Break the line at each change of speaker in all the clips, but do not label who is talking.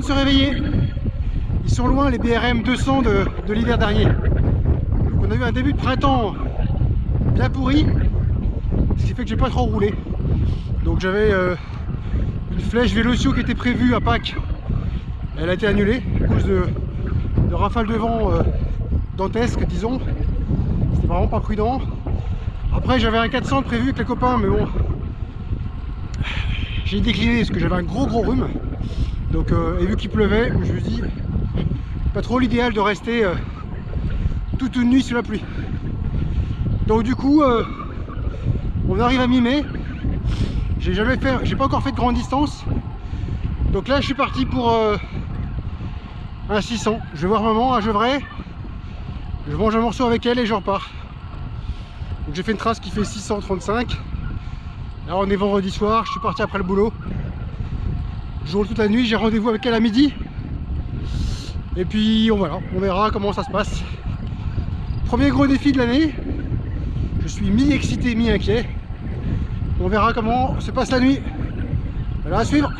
se réveiller. Ils sont loin les BRM 200 de l'hiver dernier. Donc on a eu un début de printemps bien pourri, ce qui fait que j'ai pas trop roulé. Donc j'avais une flèche Véloccio qui était prévue à Pâques. Elle a été annulée à cause de rafales de vent dantesques, disons. C'était vraiment pas prudent. Après j'avais un 400 prévu avec les copains, mais bon, j'ai décliné parce que j'avais un gros rhume. Donc et vu qu'il pleuvait, je me suis dit pas trop l'idéal de rester toute une nuit sous la pluie. Donc du coup on arrive à mi-mai. J'ai pas encore fait de grande distance. Donc là je suis parti pour un 600. Je vais voir maman à Gevrey. Je mange un morceau avec elle et je repars. Donc j'ai fait une trace qui fait 635. Là on est vendredi soir, je suis parti après le boulot. Je roule toute la nuit, j'ai rendez-vous avec elle à midi. Et puis voilà, on verra comment ça se passe. Premier gros défi de l'année. Je suis mi-excité, mi-inquiet. On verra comment se passe la nuit. Voilà, à suivre.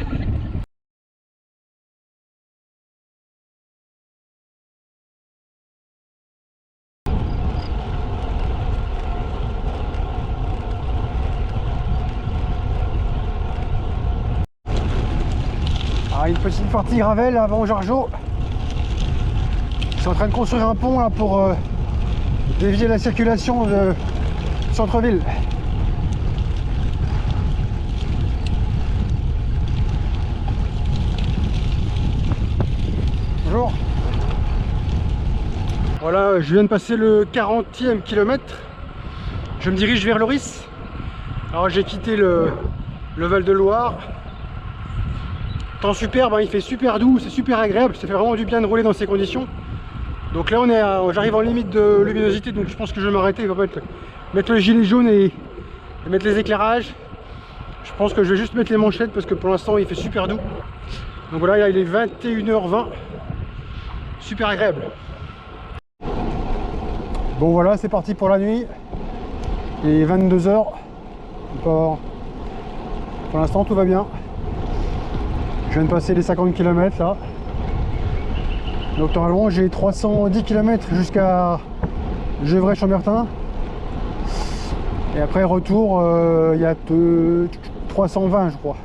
Ah, une petite partie gravel avant Jargeau. Ils sont en train de construire un pont là, pour dévier la circulation de centre-ville. Bonjour. Voilà, je viens de passer le 40e kilomètre. Je me dirige vers Loris. Alors j'ai quitté le Val de Loire. Temps superbe, hein, il fait super doux, c'est super agréable, ça fait vraiment du bien de rouler dans ces conditions. Donc là j'arrive en limite de luminosité, donc je pense que je vais m'arrêter, il va mettre le gilet jaune et mettre les éclairages. Je pense que je vais juste mettre les manchettes parce que pour l'instant il fait super doux. Donc voilà, là, il est 21h20, super agréable. Bon voilà, c'est parti pour la nuit. Il est 22h. Pour l'instant tout va bien. Je viens de passer les 50 km là. Donc normalement j'ai 310 km jusqu'à Gevrey-Chambertin. Et après retour, il y a 320 je crois.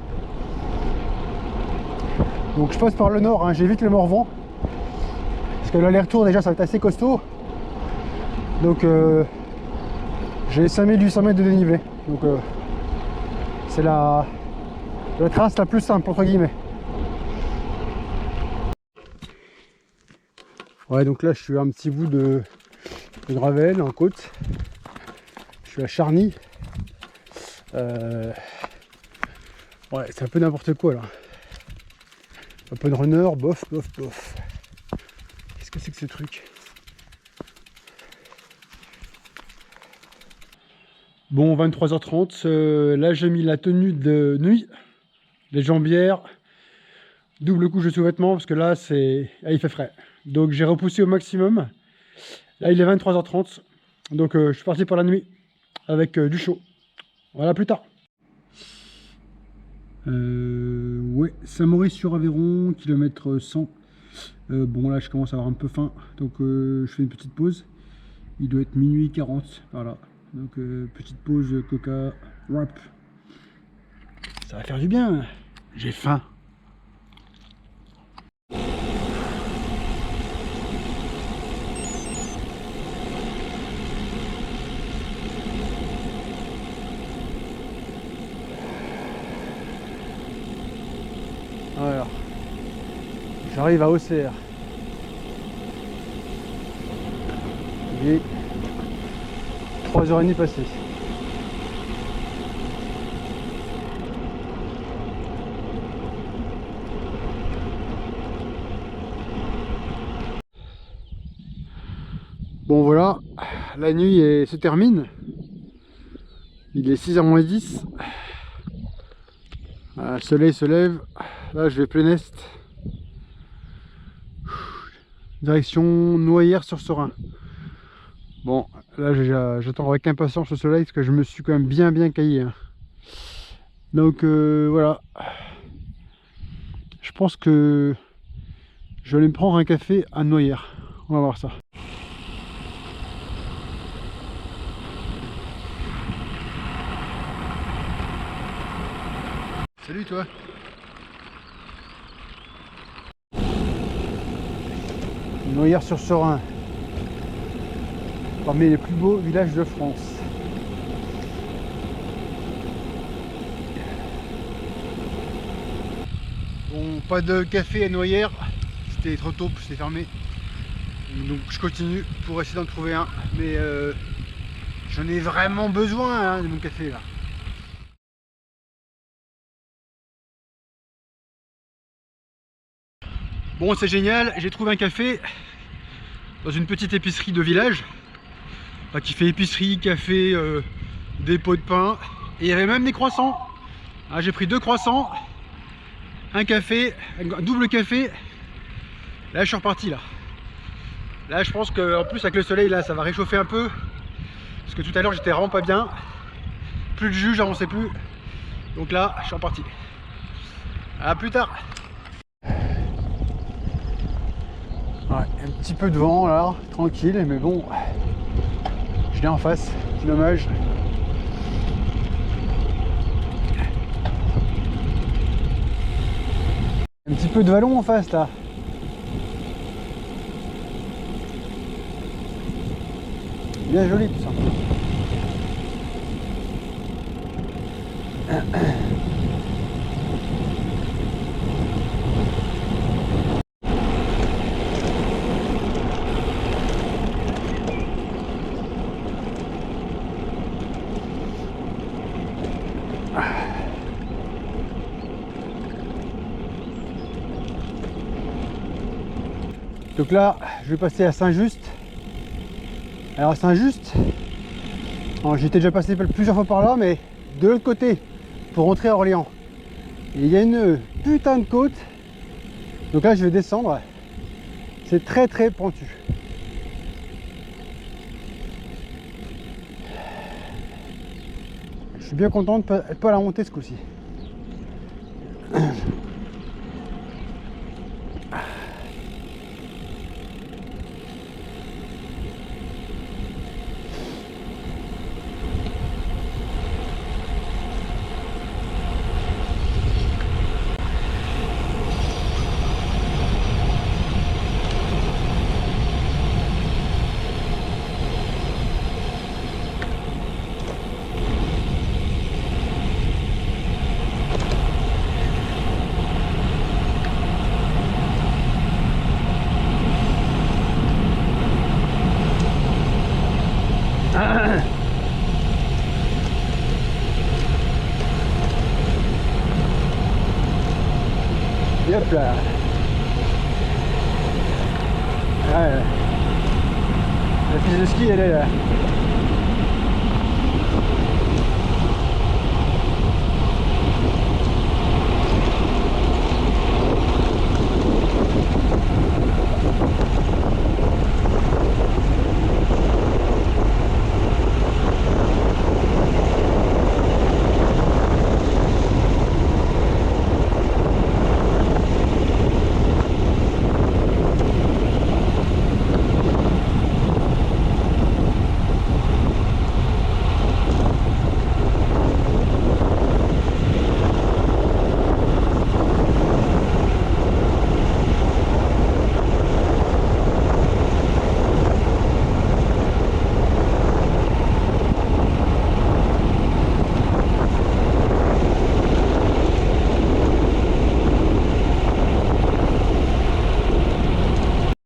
Donc je passe par le nord, hein, j'évite le Morvan. Parce que l'aller-retour déjà ça va être assez costaud. Donc j'ai 5800 mètres de dénivelé. Donc c'est la trace la plus simple entre guillemets. Ouais, donc là je suis à un petit bout de gravel en côte. Je suis à Charny. Ouais, c'est un peu n'importe quoi là. Un peu de runner, bof. Qu'est-ce que c'est que ce truc? Bon, 23h30. Là j'ai mis la tenue de nuit, les jambières, double couche de sous-vêtements parce que là il fait frais. Donc j'ai repoussé au maximum. Là il est 23h30. Donc je suis parti pour la nuit avec du chaud. Voilà, plus tard. Ouais, Saint-Maurice-sur-Aveyron, kilomètre 100. Bon là je commence à avoir un peu faim. Donc je fais une petite pause. Il doit être minuit 40 par là. Donc petite pause coca, wrap. Ça va faire du bien. J'ai faim. Voilà, j'arrive à Auxerre. Il est 3h30 passées. Bon voilà, la nuit se termine. Il est 6h-10. Le soleil se lève. Là je vais plein est. Direction Noyères-sur-Serein. Bon, là j'attends avec impatience le soleil parce que je me suis quand même bien caillé. Hein. Donc voilà. Je pense que Je vais aller me prendre un café à Noyers. On va voir ça. Salut toi. Noyers-sur-Serein, parmi les plus beaux villages de France. Bon, pas de café à Noyers, c'était trop tôt, c'était fermé. Donc je continue pour essayer d'en trouver un, mais j'en ai vraiment besoin hein, de mon café là. Bon, c'est génial, j'ai trouvé un café dans une petite épicerie de village qui fait épicerie, café, des pots de pain, et il y avait même des croissants. Ah, j'ai pris 2 croissants, un café, un double café. Là je suis reparti là. Là je pense qu'en plus avec le soleil là ça va réchauffer un peu, parce que tout à l'heure j'étais vraiment pas bien, plus de jus, j'avançais plus, donc là je suis reparti. À plus tard. Ouais, un petit peu de vent là, tranquille, mais bon, je l'ai en face, c'est dommage. Un petit peu de vallon en face là. Bien joli tout ça. Donc là, je vais passer à Saint-Just. Alors à Saint-Just, j'étais déjà passé plusieurs fois par là, mais de l'autre côté, pour rentrer à Orléans. Et il y a une putain de côte. Donc là, je vais descendre. C'est très très pentu. Je suis bien content de ne pas la monter ce coup-ci. Et hop là. Ouais. La piste de ski elle est là.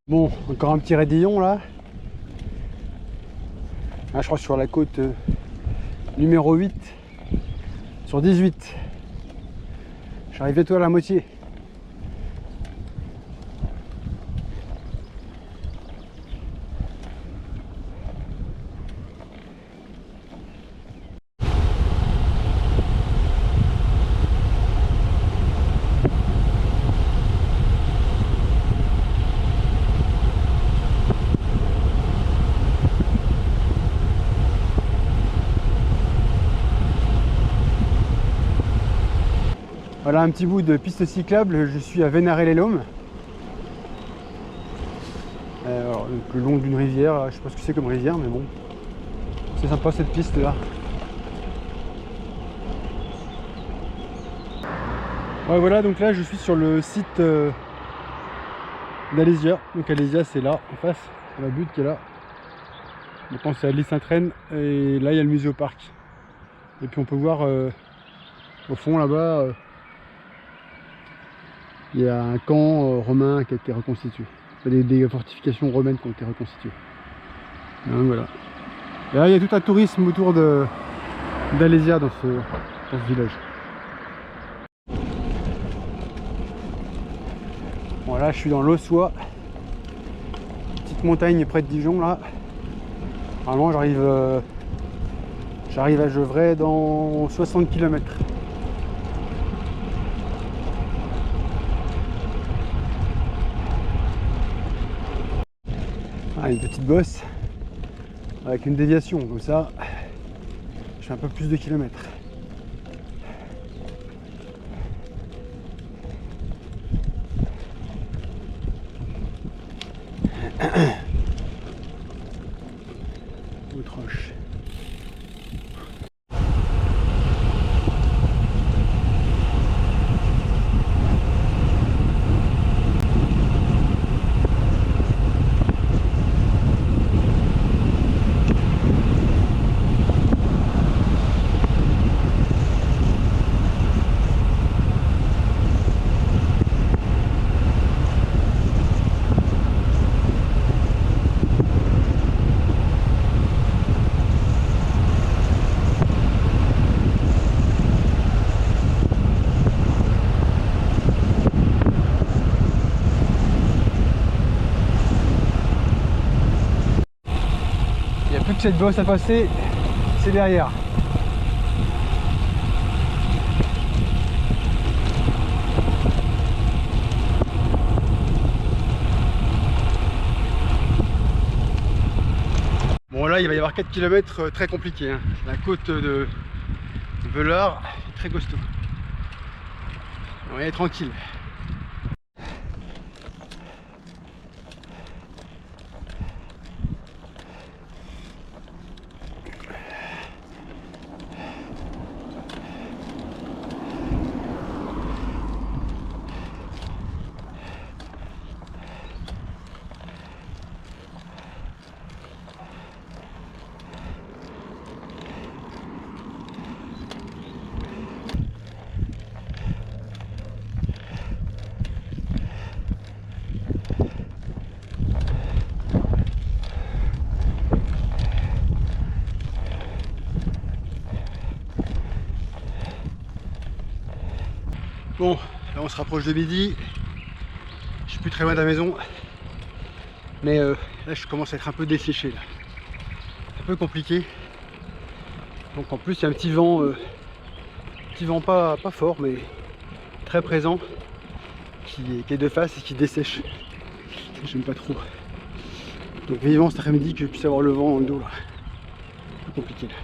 Bon, encore un petit raidillon là. Ah, je crois sur la côte numéro 8 sur 18. J'arrive bientôt à la moitié. Voilà un petit bout de piste cyclable, je suis à Vénaré-les-Laumes. Alors, donc, le long d'une rivière, je sais pas ce que c'est comme rivière, mais bon, c'est sympa cette piste là. Ouais, voilà, donc là je suis sur le site d'Alésia. Donc Alésia c'est là en face, c'est la butte qui est là. Maintenant c'est à l'Île-Sainte-Reine et là il y a le musée au parc. Et puis on peut voir au fond là-bas, il y a un camp romain qui a été reconstitué. Il y a des fortifications romaines qui ont été reconstituées. Donc voilà. Et là il y a tout un tourisme autour d'Alésia dans ce village. Voilà, je suis dans l'Ossois, petite montagne près de Dijon là. Normalement j'arrive à Gevrey dans 60 km. Ah, une petite bosse avec une déviation, comme ça je fais un peu plus de kilomètres. Autre roche. Plus que cette bosse à passer, c'est derrière. Bon là il va y avoir 4 km très compliqués, hein. La côte de Velard est très costaud. On va y aller tranquille. Bon, là on se rapproche de midi. Je suis plus très loin de la maison. Mais là je commence à être un peu desséché là. Un peu compliqué. Donc en plus il y a un petit vent pas fort mais très présent qui est de face et qui dessèche. J'aime pas trop. Donc vivant cet après-midi que je puisse avoir le vent dans le dos là. C'est compliqué là.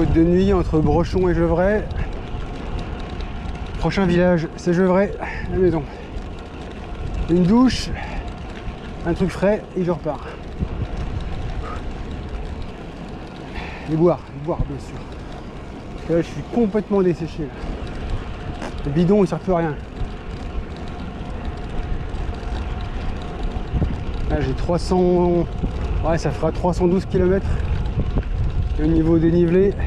côte de nuit entre Brochon et Gevrey. Prochain village, c'est Gevrey, la maison. Une douche, un truc frais et je repars. Et boire bien sûr. Parce que là je suis complètement desséché. Là. Le bidon il sert plus à rien. Là j'ai 300... Ouais, ça fera 312 km. Et au niveau dénivelé, «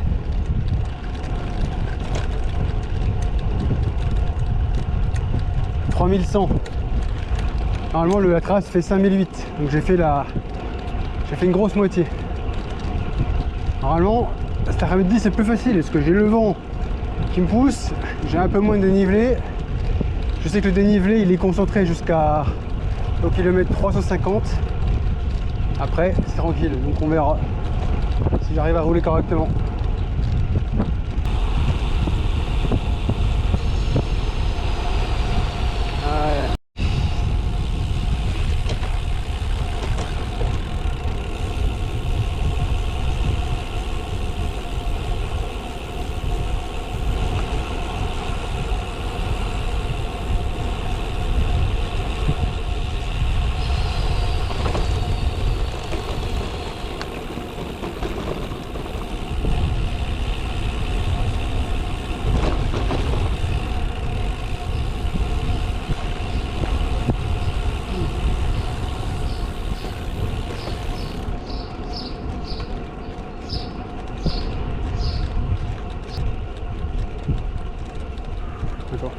3100. Normalement la trace fait 5008. Donc j'ai fait une grosse moitié. Normalement, cet après-midi c'est plus facile parce que j'ai le vent qui me pousse, j'ai un peu moins de dénivelé. Je sais que le dénivelé il est concentré jusqu'à au kilomètre 350. Après c'est tranquille, donc on verra si j'arrive à rouler correctement. D'accord.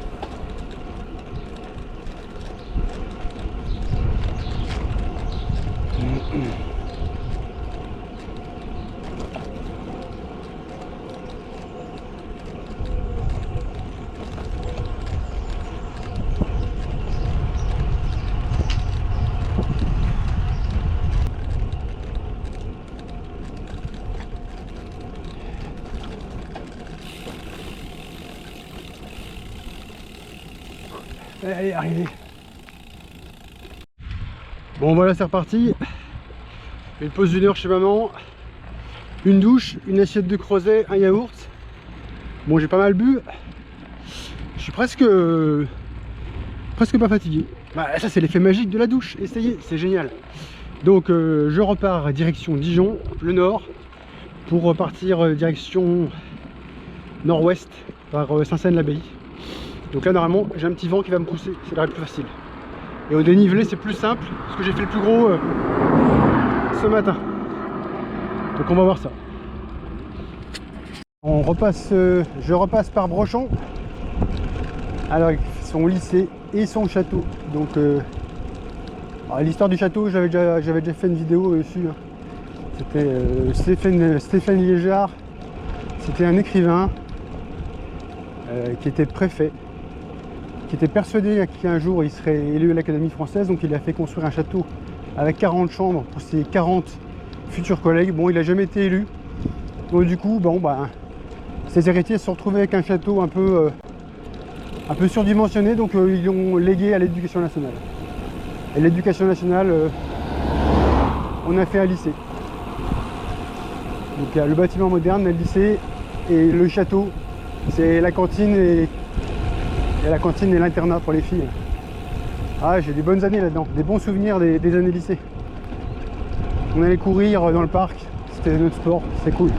Allez, arrivé. Bon voilà, c'est reparti. Une pause d'une heure chez maman, une douche, une assiette de crozet, un yaourt. Bon, j'ai pas mal bu. Je suis presque pas fatigué. Bah, ça c'est l'effet magique de la douche. Essayez, c'est génial. Donc je repars direction Dijon, le nord, pour repartir direction nord-ouest par Saint-Seine-l'Abbaye. Donc là normalement j'ai un petit vent qui va me pousser, ça va être plus facile. Et au dénivelé c'est plus simple, parce que j'ai fait le plus gros ce matin. Donc on va voir ça. On repasse, je repasse par Brochon. Alors son lycée et son château. Donc l'histoire du château, j'avais déjà fait une vidéo dessus. C'était Stéphane Liégeard. C'était un écrivain qui était préfet, qui était persuadé qu'un jour il serait élu à l'Académie française, donc il a fait construire un château avec 40 chambres pour ses 40 futurs collègues. Bon, il n'a jamais été élu, donc du coup, bon, bah, ses héritiers se sont retrouvés avec un château un peu surdimensionné, donc ils l'ont légué à l'éducation nationale. Et l'éducation nationale, on a fait un lycée. Donc il y a le bâtiment moderne, le lycée, et le château, c'est la cantine et l'internat pour les filles. Ah, j'ai des bonnes années là-dedans, des bons souvenirs des années lycée. On allait courir dans le parc, c'était notre sport, c'est cool.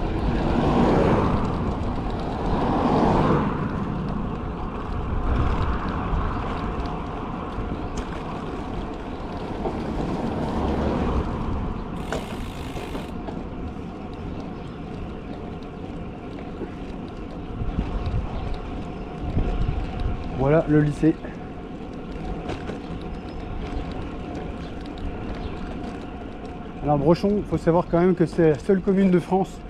Voilà le lycée. Alors Brochon, il faut savoir quand même que c'est la seule commune de France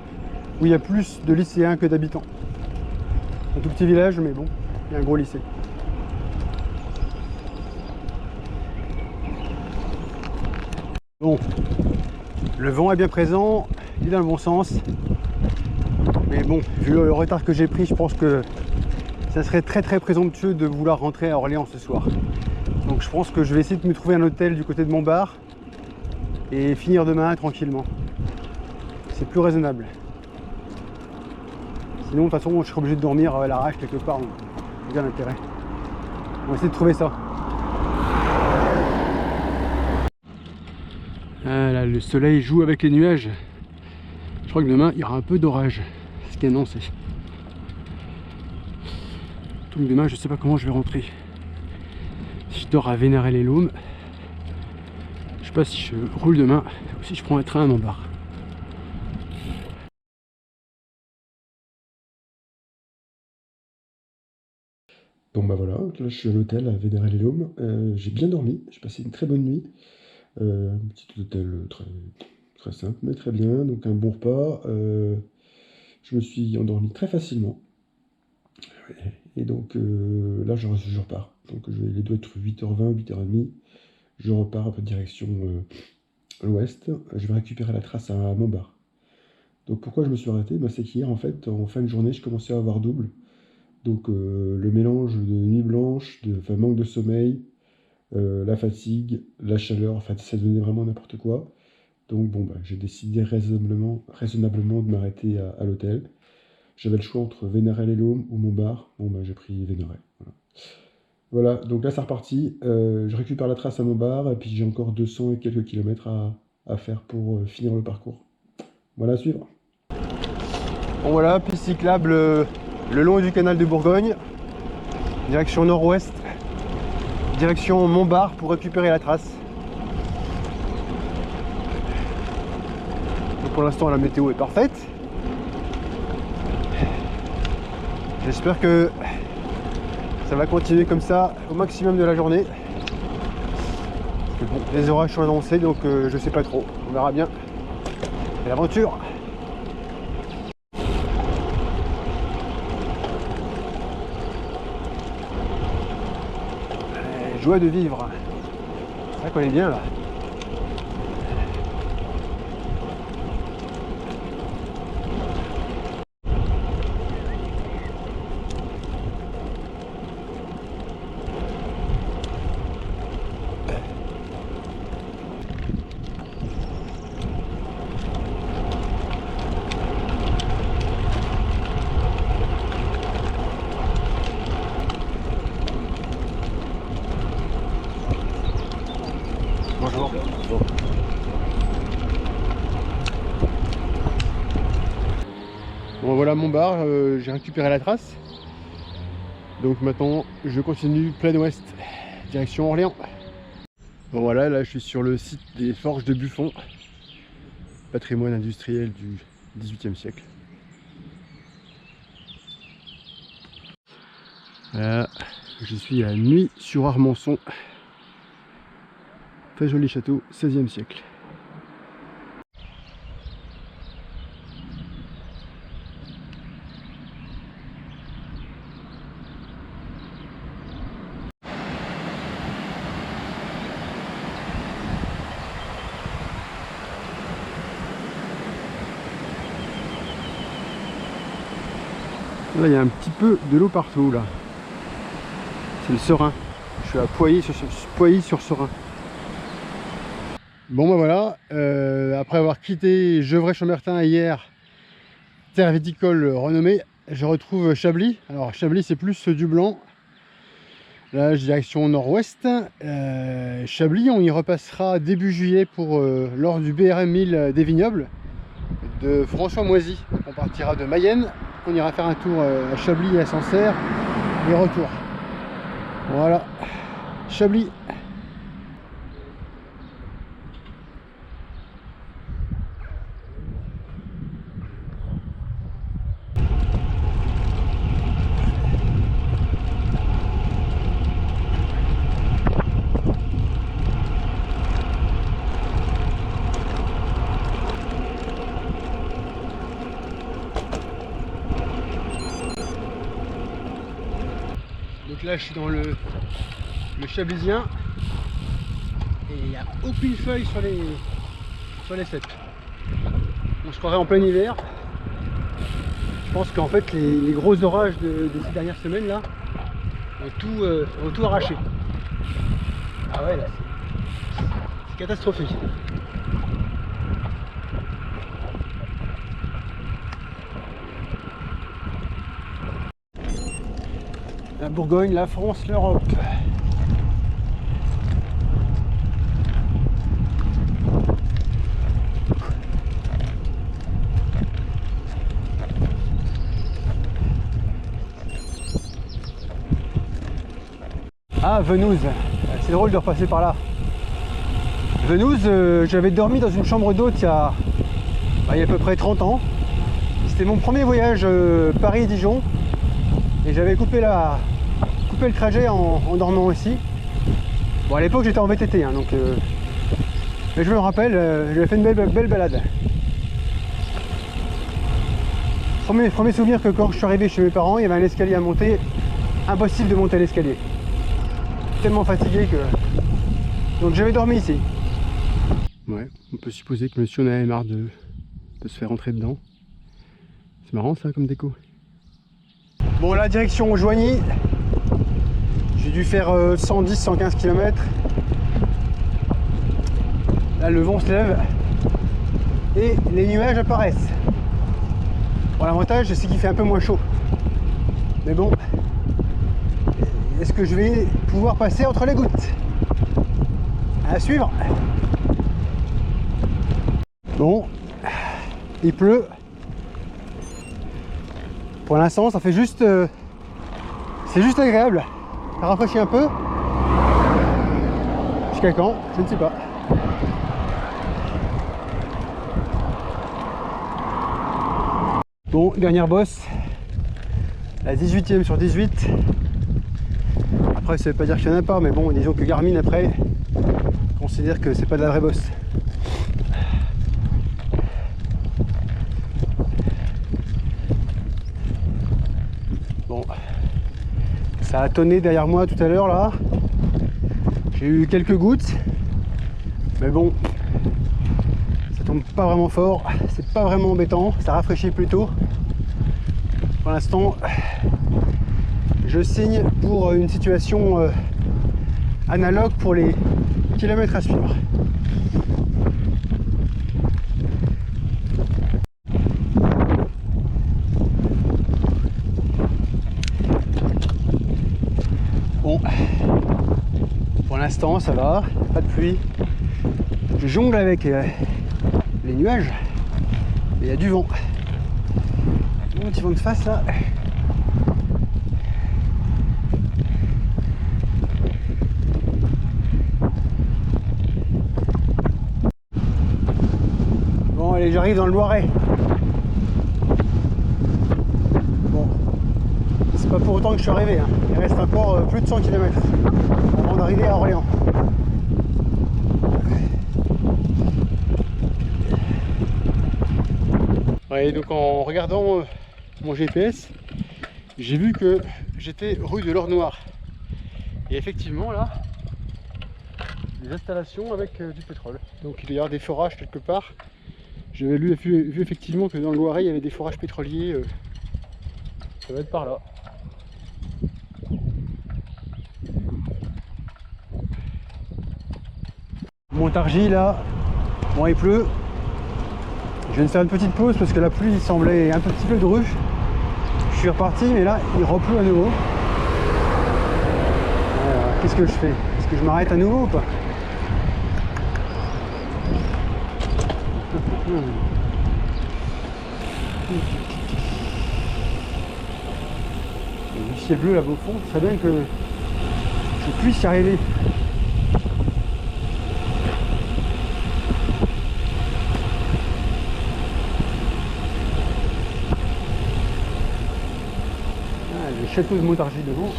où il y a plus de lycéens que d'habitants. Un tout petit village, mais bon, il y a un gros lycée. Bon, le vent est bien présent, il est dans le bon sens. Mais bon, vu le retard que j'ai pris, je pense que ça serait très présomptueux de vouloir rentrer à Orléans ce soir. Donc je pense que je vais essayer de me trouver un hôtel du côté de Montbard et finir demain tranquillement. C'est plus raisonnable. Sinon, de toute façon, je serai obligé de dormir à l'arrache quelque part. Donc, c'est bien l'intérêt. On va essayer de trouver ça. Ah là, le soleil joue avec les nuages. Je crois que demain, il y aura un peu d'orage. C'est ce qui est annoncé. Donc demain, je sais pas comment je vais rentrer. Si je dors à Vénérel-les-Laumes, je sais pas si je roule demain ou si je prends un train à Montbard. Bon bah voilà, là je suis à l'hôtel à Vénérel-les-Laumes. J'ai bien dormi, j'ai passé une très bonne nuit. Petit hôtel très simple, mais très bien. Donc un bon repas. Je me suis endormi très facilement. Et donc là je repars. Donc il doit être 8h20, 8h30. Je repars en direction l'ouest. Je vais récupérer la trace à Montbard. Donc pourquoi je me suis arrêté? C'est qu'hier en fait, en fin de journée, je commençais à avoir double. Donc le mélange de nuit blanche, de manque de sommeil, la fatigue, la chaleur, en fait ça devenait vraiment n'importe quoi. Donc bon j'ai décidé raisonnablement de m'arrêter à l'hôtel. J'avais le choix entre Vénérel-les-Laumes ou Montbard. J'ai pris Vénérel. Voilà, donc là c'est reparti. Je récupère la trace à Montbard et puis j'ai encore 200 et quelques kilomètres à faire pour finir le parcours. Voilà, à suivre. Bon voilà, piste cyclable le long du canal de Bourgogne, direction nord-ouest, direction Montbard pour récupérer la trace. Donc pour l'instant la météo est parfaite. J'espère que ça va continuer comme ça au maximum de la journée. Parce que bon, les orages sont annoncés donc je sais pas trop, on verra bien. C'est l'aventure. Joie de vivre. C'est vrai qu'on est bien là. Bonjour. Bon voilà Montbard, j'ai récupéré la trace. Donc maintenant je continue plein ouest, direction Orléans. Bon voilà, là je suis sur le site des forges de Buffon, patrimoine industriel du XVIIIe siècle. Voilà, je suis à Nuits-sur-Armançon. Très joli château, 16e siècle. Là il y a un petit peu de l'eau partout là. C'est le Serein. Je suis à Poilly-sur-Serein. Bon bah voilà, après avoir quitté Gevrey-Chambertin hier, terre viticole renommée, je retrouve Chablis. Alors Chablis c'est plus du blanc. Là direction nord-ouest. Chablis on y repassera début juillet pour lors du BRM 1000 des vignobles de François Moisy. Donc on partira de Mayenne, on ira faire un tour à Chablis et à Sancerre et retour. Voilà, Chablis. Donc là je suis dans le Chablisien et il n'y a aucune feuille sur les cèpes. On se croirait en plein hiver. Je pense qu'en fait les gros orages de ces dernières semaines là ont tout arraché. Ah ouais là c'est catastrophique. Bourgogne, la France, l'Europe. Ah, Venouze, c'est drôle de repasser par là. Venouze, j'avais dormi dans une chambre d'hôte il y a à peu près 30 ans. C'était mon premier voyage Paris-Dijon et j'avais coupé le trajet en dormant ici. Bon, à l'époque j'étais en VTT, hein, donc mais je me rappelle, j'avais fait une belle balade. Premier souvenir que quand je suis arrivé chez mes parents, il y avait un escalier à monter, impossible de monter l'escalier. Tellement fatigué que... Donc j'avais dormi ici. Ouais, on peut supposer que monsieur en avait marre de se faire rentrer dedans. C'est marrant ça comme déco. Bon, la direction Joigny. J'ai dû faire 110-115 km. Là le vent se lève et les nuages apparaissent. Bon, l'avantage c'est qu'il fait un peu moins chaud. Mais bon, est-ce que je vais pouvoir passer entre les gouttes? À suivre. Bon, il pleut. Pour l'instant, ça fait juste... c'est juste agréable. Ça rafraîchit un peu. Jusqu'à quand? Je ne sais pas. Bon, dernière bosse. La 18e sur 18. Après, ça veut pas dire qu'il n'y en a pas, mais bon, disons que Garmin, après, considère que c'est pas de la vraie bosse. Bon, ça a tonné derrière moi tout à l'heure là. J'ai eu quelques gouttes, mais bon, ça tombe pas vraiment fort, c'est pas vraiment embêtant, ça rafraîchit plutôt. Pour l'instant, je signe pour une situation analogue pour les kilomètres à suivre. Bon, pour l'instant ça va, pas de pluie. Je jongle avec les nuages, mais il y a du vent. Un petit vent de face là. Bon, allez, j'arrive dans le Loiret. Bon, c'est pas pour autant que je suis arrivé, hein. Il reste encore plus de 100 km avant d'arriver à Orléans. Ouais, donc en regardant mon GPS, j'ai vu que j'étais rue de l'Or-Noir. Et effectivement là, des installations avec du pétrole. Donc il doit y avoir des forages quelque part. J'avais vu effectivement que dans le Loiret il y avait des forages pétroliers. Ça va être par là. Montargis là, bon il pleut. Je viens de faire une petite pause parce que la pluie semblait un petit peu drue. Je suis reparti mais là il repleut à nouveau. Qu'est-ce que je fais? Est-ce que je m'arrête à nouveau ou pas? Le ciel bleu là au fond, ce serait bien que je puisse y arriver. Le château de Montargis devant.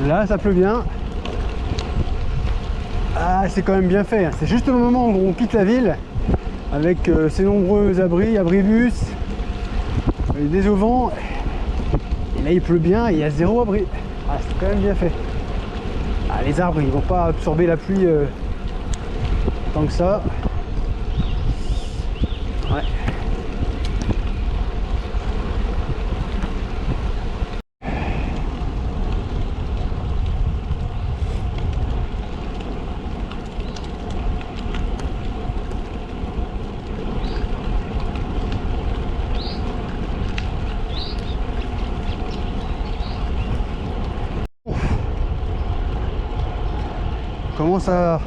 Là ça pleut bien. Ah, c'est quand même bien fait, c'est juste au moment où on quitte la ville avec ces nombreux abribus, des auvents, et là il pleut bien et il y a zéro abri. Ah, c'est quand même bien fait. Ah, les arbres ils vont pas absorber la pluie tant que ça. Ouais. commence à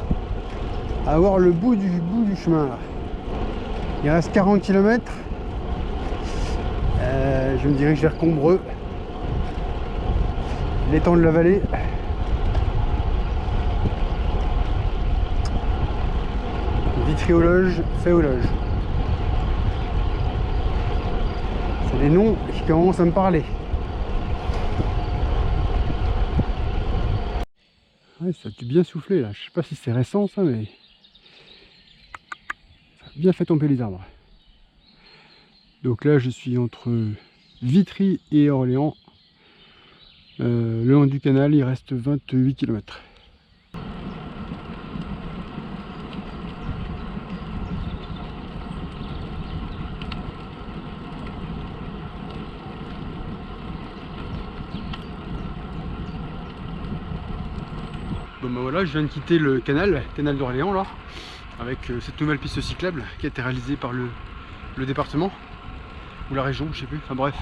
avoir le bout du chemin là. Il reste 40 km. Je me dirige vers Combreux, l'étang de la vallée. Vitry-aux-Loges, Fay-aux-Loges. C'est des noms qui commencent à me parler. Ouais, ça a bien soufflé là. Je sais pas si c'est récent ça, mais ça a bien fait tomber les arbres. Donc là, je suis entre Vitry et Orléans. Le long du canal, il reste 28 km. Bon ben voilà, je viens de quitter le canal d'Orléans là, avec cette nouvelle piste cyclable qui a été réalisée par le département ou la région, je sais plus, enfin bref.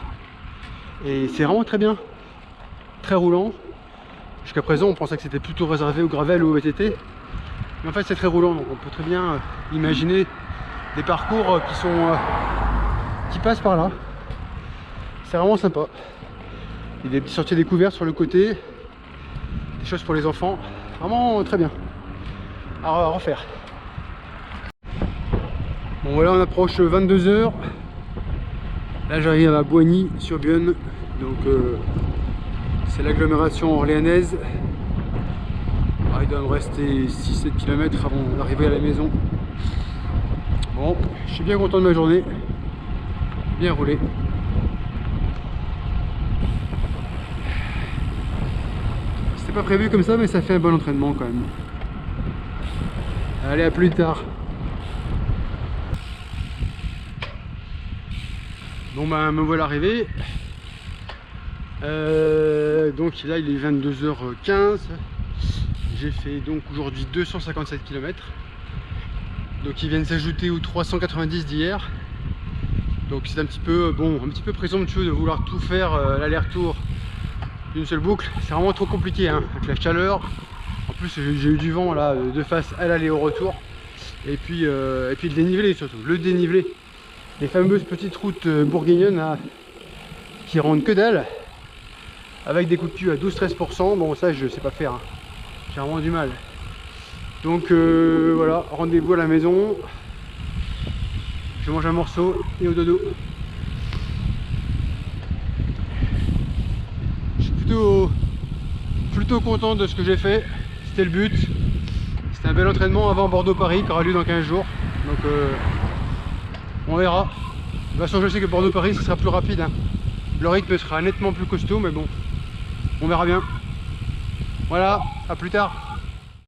Et c'est vraiment très bien, très roulant. Jusqu'à présent on pensait que c'était plutôt réservé au gravel ou au VTT, mais en fait c'est très roulant, donc on peut très bien imaginer des parcours qui passent par là. C'est vraiment sympa. Il y a des petits sentiers découverts sur le côté, des choses pour les enfants. Vraiment très bien à refaire. Bon voilà, on approche 22 h. Là j'arrive à Boigny-sur-Bionne, donc c'est l'agglomération orléanaise. Il doit me rester 6-7 km avant d'arriver à la maison. Bon, je suis bien content de ma journée, bien roulé. Pas prévu comme ça, mais ça fait un bon entraînement quand même. Allez, à plus tard. Bon ben me voilà arrivé. Donc là il est 22 h 15. J'ai fait donc aujourd'hui 257 km. Donc ils viennent s'ajouter aux 390 d'hier. Donc c'est un petit peu un petit peu présomptueux de vouloir tout faire l'aller-retour d'une seule boucle. C'est vraiment trop compliqué hein, avec la chaleur. En plus j'ai eu du vent là de face à l'aller au retour. Et puis le dénivelé surtout. Le dénivelé. Les fameuses petites routes bourguignonnes là, qui rendent que dalle. Avec des coups de cul à 12-13%. Bon ça je sais pas faire. Hein. J'ai vraiment du mal. Donc voilà, rendez-vous à la maison. Je mange un morceau et au dodo. Plutôt content de ce que j'ai fait, c'était le but. C'était un bel entraînement avant Bordeaux-Paris qui aura lieu dans 15 jours. Donc on verra. De toute façon je sais que Bordeaux-Paris ce sera plus rapide. Hein. Le rythme sera nettement plus costaud, mais bon, on verra bien. Voilà, à plus tard.